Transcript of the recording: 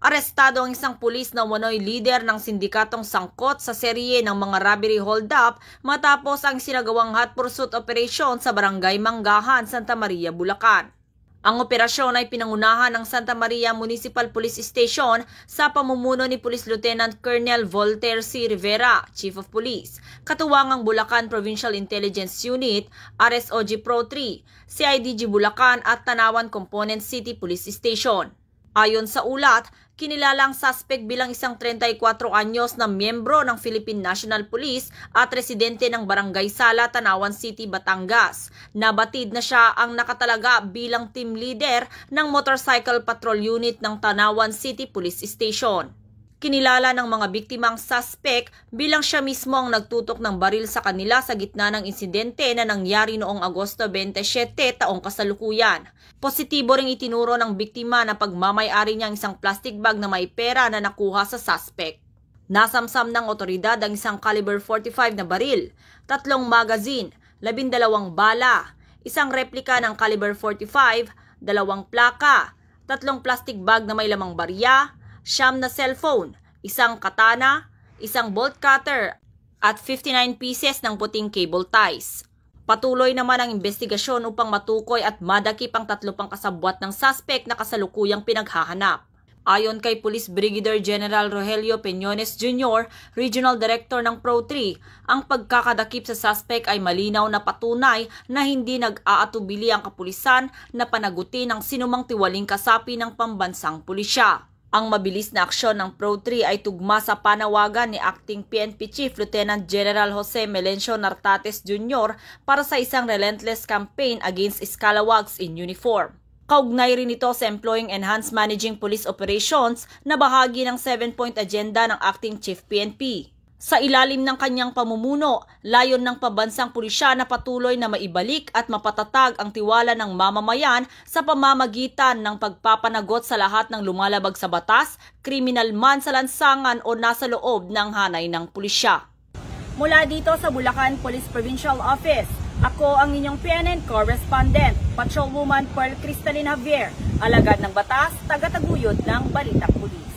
Arestado ang isang pulis na umano'y lider ng sindikatong sangkot sa serye ng mga robbery hold-up matapos ang sinagawang hot pursuit operation sa Barangay Manggahan, Santa Maria, Bulacan. Ang operasyon ay pinangunahan ng Santa Maria Municipal Police Station sa pamumuno ni Police Lieutenant Colonel Voltaire C. Rivera, Chief of Police, katuwang ang Bulacan Provincial Intelligence Unit, RSOG Pro 3, CIDG Bulacan at Tanawan Component City Police Station. Ayon sa ulat, kinilala ang suspect bilang isang 34 anyos na miyembro ng Philippine National Police at residente ng Barangay Sala, Tanawan City, Batangas. Nabatid na siya ang nakatalaga bilang team leader ng Motorcycle Patrol Unit ng Tanawan City Police Station. Kinilala ng mga biktima ang suspect bilang siya mismo ang nagtutok ng baril sa kanila sa gitna ng insidente na nangyari noong Agosto 27 taong kasalukuyan. Positibo ring itinuro ng biktima na pagmamay-ari niya ang isang plastic bag na may pera na nakuha sa suspect. Nasamsam ng otoridad ang isang caliber 45 na baril, 3 magazine, 12 bala, isang replika ng caliber 45, 2 plaka, 3 plastic bag na may lamang barya, 9 na cellphone, isang katana, isang bolt cutter, at 59 pieces ng puting cable ties. Patuloy naman ang investigasyon upang matukoy at madakip ang 3 pang kasabwat ng suspect na kasalukuyang pinaghahanap. Ayon kay Police Brigadier General Rogelio Peñones Jr., Regional Director ng Pro 3, ang pagkakadakip sa suspect ay malinaw na patunay na hindi nag-aatubili ang kapulisan na panagutin ang sinumang tiwaling kasapi ng pambansang pulisya. Ang mabilis na aksyon ng Pro 3 ay tugma sa panawagan ni Acting PNP Chief Lieutenant General Jose Melencio Nartates Jr. para sa isang relentless campaign against scalawags in uniform. Kaugnay rin ito sa Employing Enhanced Managing Police Operations na bahagi ng 7-point agenda ng Acting Chief PNP. Sa ilalim ng kanyang pamumuno, layon ng pambansang pulisya na patuloy na maibalik at mapatatag ang tiwala ng mamamayan sa pamamagitan ng pagpapanagot sa lahat ng lumalabag sa batas, kriminal man sa lansangan o nasa loob ng hanay ng pulisya. Mula dito sa Bulacan Police Provincial Office, ako ang inyong PNN Correspondent, Patrolwoman Pearl Cristalina Javier, alagad ng batas, taga-taguyod ng Balitang Pulis.